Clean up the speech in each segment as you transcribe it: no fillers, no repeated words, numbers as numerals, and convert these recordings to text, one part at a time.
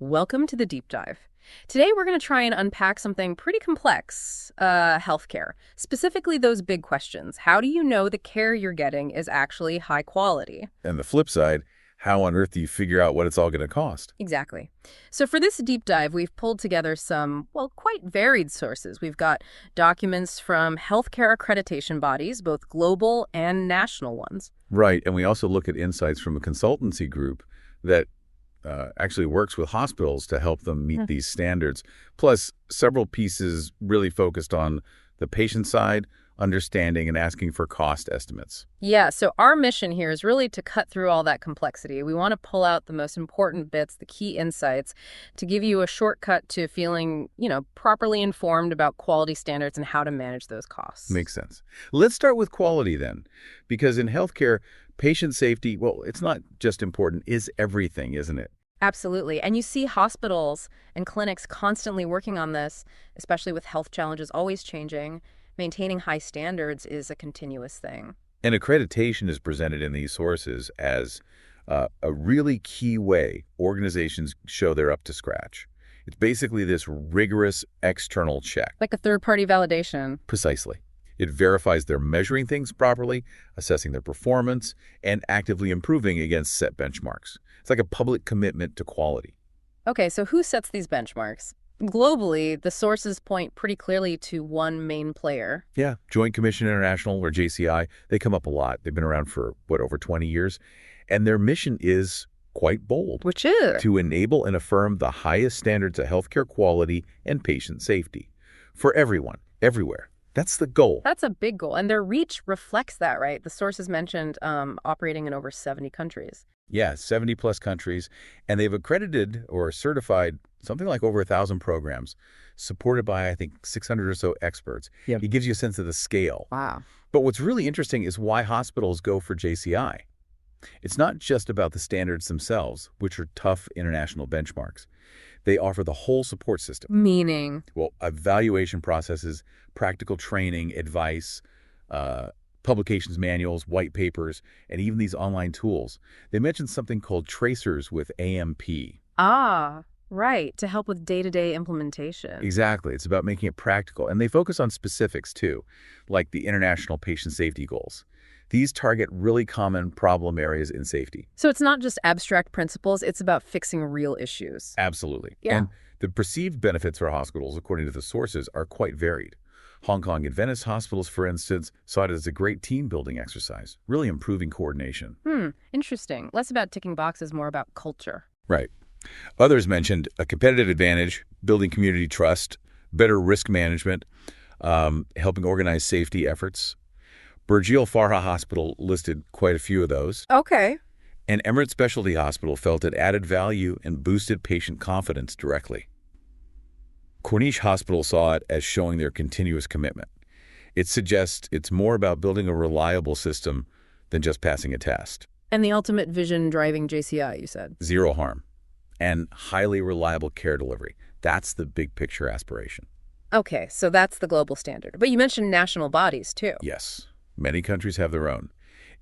Welcome to the deep dive. Today we're going to try and unpack something pretty complex, healthcare. Specifically those big questions. How do you know the care you're getting is actually high quality? And the flip side, how on earth do you figure out what it's all going to cost? Exactly. So for this deep dive, we've pulled together some, well, quite varied sources. We've got documents from healthcare accreditation bodies, both global and national ones. Right, and we also look at insights from a consultancy group that actually works with hospitals to help them meet these standards. Plus, several pieces really focused on the patient side, understanding and asking for cost estimates. Yeah, so our mission here is really to cut through all that complexity. We want to pull out the most important bits, the key insights, to give you a shortcut to feeling, properly informed about quality standards and how to manage those costs. Makes sense. Let's start with quality then, because in healthcare, patient safety, well, it's not just important, is everything, isn't it? Absolutely. And you see hospitals and clinics constantly working on this, especially with health challenges always changing. Maintaining high standards is a continuous thing. And accreditation is presented in these sources as a really key way organizations show they're up to scratch. It's basically this rigorous external check. Like a third-party validation. Precisely. It verifies they're measuring things properly, assessing their performance, and actively improving against set benchmarks. It's like a public commitment to quality. Okay, so who sets these benchmarks? Globally, the sources point pretty clearly to one main player. Yeah, Joint Commission International, or JCI, they come up a lot. They've been around for, over 20 years? And their mission is quite bold. Which is? To enable and affirm the highest standards of healthcare quality and patient safety. For everyone, everywhere. That's the goal. That's a big goal. And their reach reflects that, right? The sources mentioned operating in over 70 countries. Yeah, 70-plus countries. And they've accredited or certified something like over 1,000 programs, supported by, I think, 600 or so experts. Yep. It gives you a sense of the scale. Wow. But what's really interesting is why hospitals go for JCI. It's not just about the standards themselves, which are tough international benchmarks. They offer the whole support system. Meaning? Well, evaluation processes, practical training, advice, publications manuals, white papers, and even these online tools. They mentioned something called tracers with AMP. Ah, right, to help with day-to-day implementation. Exactly. It's about making it practical. And they focus on specifics, too, like the international patient safety goals. These target really common problem areas in safety. So it's not just abstract principles, it's about fixing real issues. Absolutely. Yeah. And the perceived benefits for hospitals, according to the sources, are quite varied. Hong Kong and Venice hospitals, for instance, saw it as a great team-building exercise, really improving coordination. Interesting. Less about ticking boxes, more about culture. Right. Others mentioned a competitive advantage, building community trust, better risk management, helping organize safety efforts. Burjeel Farha Hospital listed quite a few of those. Okay. And Emirates Specialty Hospital felt it added value and boosted patient confidence directly. Corniche Hospital saw it as showing their continuous commitment. It suggests it's more about building a reliable system than just passing a test. And the ultimate vision driving JCI, you said. Zero harm and highly reliable care delivery. That's the big picture aspiration. Okay, so that's the global standard. But you mentioned national bodies, too. Yes, many countries have their own.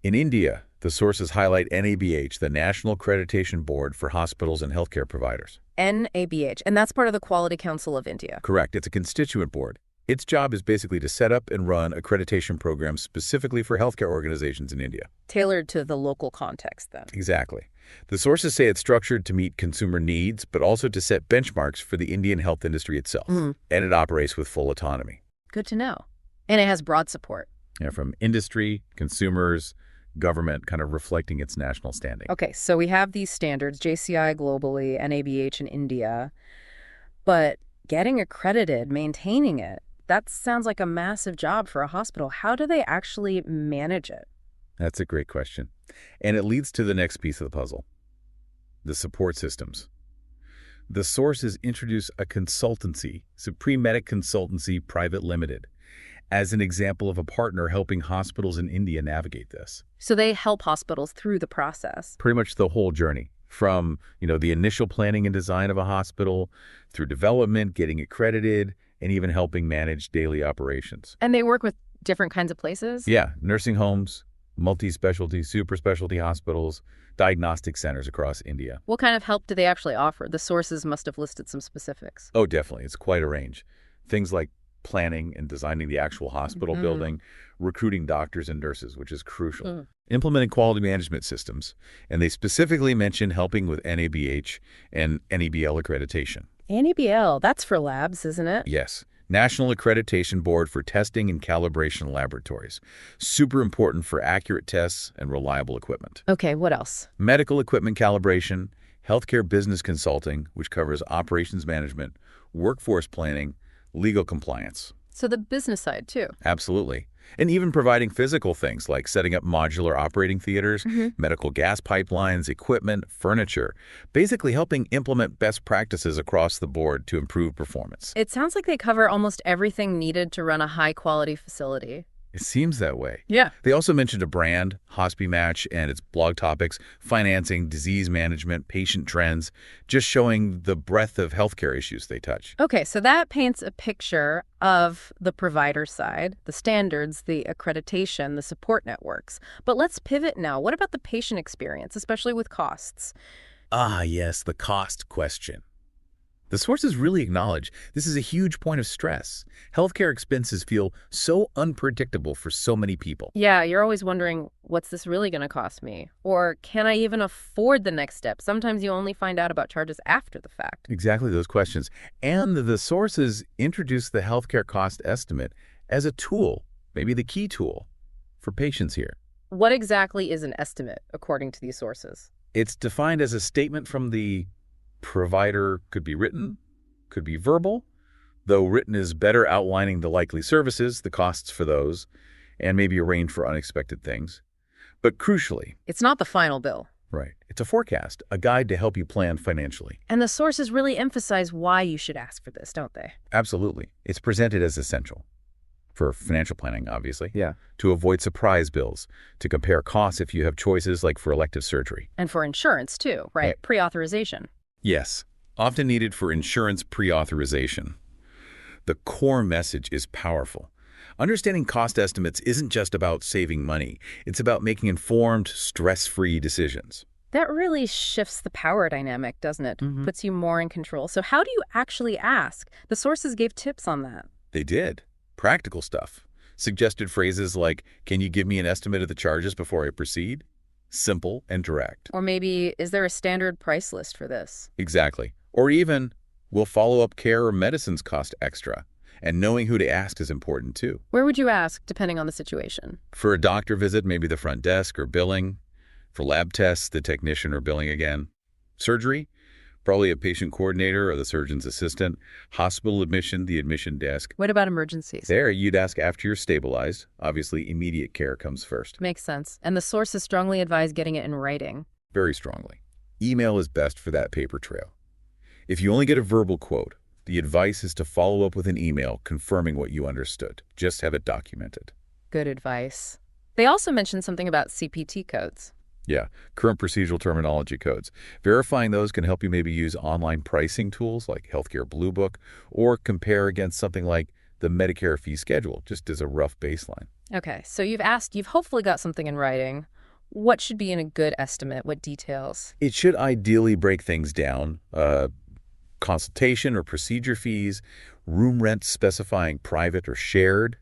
In India, the sources highlight NABH, the National Accreditation Board for Hospitals and Healthcare Providers. NABH, and that's part of the Quality Council of India. Correct. It's a constituent board. Its job is basically to set up and run accreditation programs specifically for healthcare organizations in India. Tailored to the local context, then. Exactly. The sources say it's structured to meet consumer needs, but also to set benchmarks for the Indian health industry itself. And it operates with full autonomy. Good to know. And it has broad support. Yeah, from industry, consumers, government, kind of reflecting its national standing. Okay, so we have these standards, JCI globally, NABH in India. But getting accredited, maintaining it, that sounds like a massive job for a hospital. How do they actually manage it? That's a great question. And it leads to the next piece of the puzzle, the support systems. The sources introduce a consultancy, Supreme Medic Consultancy Private Limited, as an example of a partner helping hospitals in India navigate this. So they help hospitals through the process. Pretty much the whole journey, from the initial planning and design of a hospital, through development, getting accredited, and even helping manage daily operations. And they work with different kinds of places? Yeah, nursing homes, multi-specialty, super specialty hospitals, diagnostic centers across India. What kind of help do they actually offer? The sources must have listed some specifics. Oh, definitely. It's quite a range. Things like planning and designing the actual hospital building, recruiting doctors and nurses, which is crucial, implementing quality management systems, and they specifically mention helping with NABH and NABL accreditation. NABL, that's for labs, isn't it? Yes. National Accreditation Board for Testing and Calibration Laboratories. Super important for accurate tests and reliable equipment. Okay, what else? Medical equipment calibration, healthcare business consulting, which covers operations management, workforce planning, legal compliance. So the business side, too. Absolutely. And even providing physical things like setting up modular operating theaters, medical gas pipelines, equipment, furniture, basically helping implement best practices across the board to improve performance. It sounds like they cover almost everything needed to run a high-quality facility. It seems that way. Yeah. They also mentioned a brand, HospiMatch, and its blog topics, financing, disease management, patient trends, just showing the breadth of healthcare issues they touch. Okay, so that paints a picture of the provider side, the standards, the accreditation, the support networks. But let's pivot now. What about the patient experience, especially with costs? Ah, yes, the cost question. The sources really acknowledge this is a huge point of stress. Healthcare expenses feel so unpredictable for so many people. Yeah, you're always wondering, what's this really going to cost me? Or can I even afford the next step? Sometimes you only find out about charges after the fact. Exactly those questions. And the sources introduce the healthcare cost estimate as a tool, maybe the key tool, for patients here. What exactly is an estimate, according to these sources? It's defined as a statement from the provider, could be written, could be verbal, though written is better, outlining the likely services, the costs for those, and maybe a range for unexpected things. But crucially, It's not the final bill. right, it's a forecast, a guide to help you plan financially. And the sources really emphasize why you should ask for this, don't they? Absolutely. It's presented as essential for financial planning, obviously. Yeah. To avoid surprise bills, to compare costs if you have choices like for elective surgery. And for insurance, too, right? Pre-authorization. Yes, often needed for insurance pre-authorization. The core message is powerful. Understanding cost estimates isn't just about saving money. It's about making informed, stress-free decisions. That really shifts the power dynamic, doesn't it? Puts you more in control. So how do you actually ask? The sources gave tips on that. They did. Practical stuff. Suggested phrases like, "Can you give me an estimate of the charges before I proceed?" Simple and direct. Or maybe, is there a standard price list for this? Exactly. Or even, will follow-up care or medicines cost extra? And knowing who to ask is important too. Where would you ask, depending on the situation? For a doctor visit, maybe the front desk or billing. For lab tests, the technician or billing again. Surgery, probably a patient coordinator or the surgeon's assistant. Hospital admission, the admission desk. What about emergencies? There, you'd ask after you're stabilized. Obviously, immediate care comes first. Makes sense. And the sources strongly advise getting it in writing. Very strongly. Email is best for that paper trail. If you only get a verbal quote, the advice is to follow up with an email confirming what you understood. Just have it documented. Good advice. They also mentioned something about CPT codes. Yeah, current procedural terminology codes. Verifying those can help you maybe use online pricing tools like Healthcare Blue Book or compare against something like the Medicare fee schedule, just as a rough baseline. Okay, so you've hopefully got something in writing. What should be in a good estimate? What details? It should ideally break things down. Consultation or procedure fees, room rent specifying private or shared,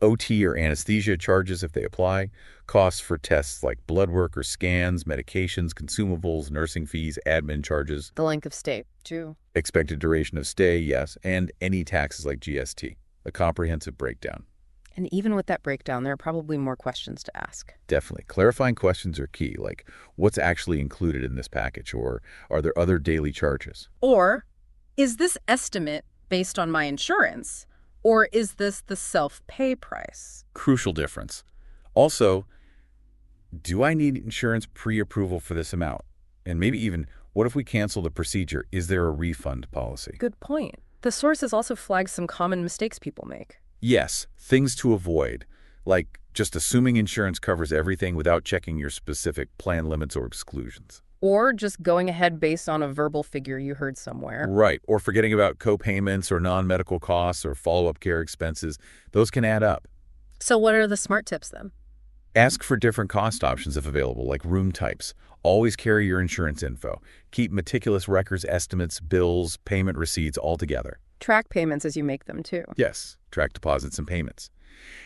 OT or anesthesia charges if they apply, costs for tests like blood work or scans, medications, consumables, nursing fees, admin charges. The length of stay, too. Expected duration of stay, yes, and any taxes like GST. A comprehensive breakdown. And even with that breakdown, there are probably more questions to ask. Definitely. Clarifying questions are key, like what's actually included in this package, or are there other daily charges? Or, is this estimate based on my insurance? Or is this the self-pay price? Crucial difference. Also, do I need insurance pre-approval for this amount? And maybe even, what if we cancel the procedure? Is there a refund policy? Good point. The sources also flag some common mistakes people make. Yes, things to avoid, like just assuming insurance covers everything without checking your specific plan limits or exclusions. Or just going ahead based on a verbal figure you heard somewhere. Right, or forgetting about co-payments or non-medical costs or follow-up care expenses. Those can add up. So what are the smart tips then? Ask for different cost options if available, like room types. Always carry your insurance info. Keep meticulous records, estimates, bills, payment receipts all together. Track payments as you make them, too. Yes, track deposits and payments.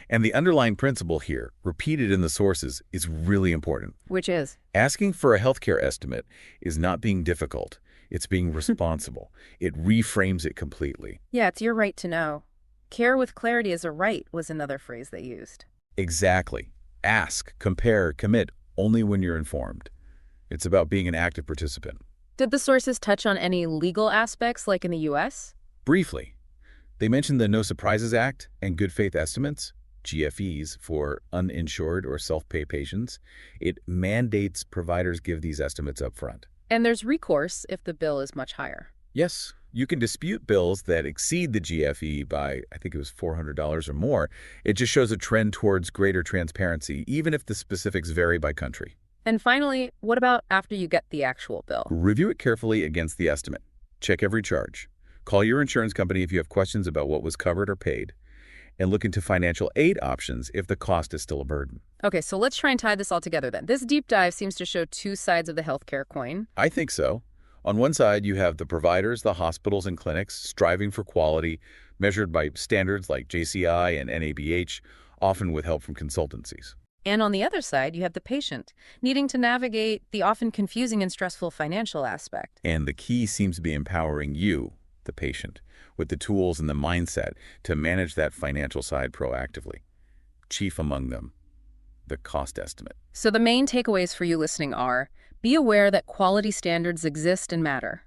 And the underlying principle here, repeated in the sources, is really important. Which is? Asking for a healthcare estimate is not being difficult. It's being responsible. It reframes it completely. Yeah, it's your right to know. Care with clarity is a right was another phrase they used. Exactly. Ask, compare, commit only when you're informed. It's about being an active participant. Did the sources touch on any legal aspects like in the U.S.? Briefly, they mentioned the No Surprises Act and good faith estimates, GFEs, for uninsured or self-pay patients. It mandates providers give these estimates up front. And there's recourse if the bill is much higher. Yes, you can dispute bills that exceed the GFE by, I think it was $400 or more. It just shows a trend towards greater transparency, even if the specifics vary by country. And finally, what about after you get the actual bill? Review it carefully against the estimate. Check every charge. Call your insurance company if you have questions about what was covered or paid. And look into financial aid options if the cost is still a burden. Okay, so let's try and tie this all together then. This deep dive seems to show two sides of the healthcare coin. I think so. On one side, you have the providers, the hospitals and clinics striving for quality, measured by standards like JCI and NABH, often with help from consultancies. And on the other side, you have the patient, needing to navigate the often confusing and stressful financial aspect. And the key seems to be empowering you, the patient, with the tools and the mindset to manage that financial side proactively. Chief among them, the cost estimate. So the main takeaways for you listening are, be aware that quality standards exist and matter.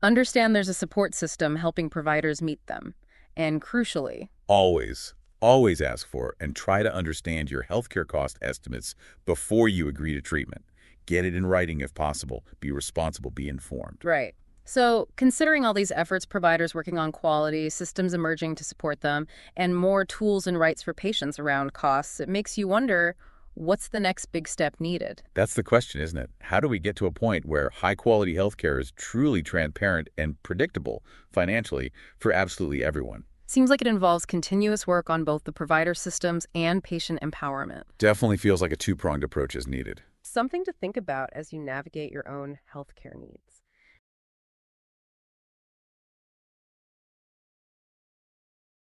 Understand there's a support system helping providers meet them. And crucially, Always ask for and try to understand your healthcare cost estimates before you agree to treatment. Get it in writing if possible. Be responsible, be informed. right. So considering all these efforts, providers working on quality, systems emerging to support them, and more tools and rights for patients around costs, it makes you wonder, what's the next big step needed? That's the question, isn't it? How do we get to a point where high-quality healthcare is truly transparent and predictable financially for absolutely everyone? Seems like it involves continuous work on both the provider systems and patient empowerment. Definitely feels like a two-pronged approach is needed. Something to think about as you navigate your own healthcare needs.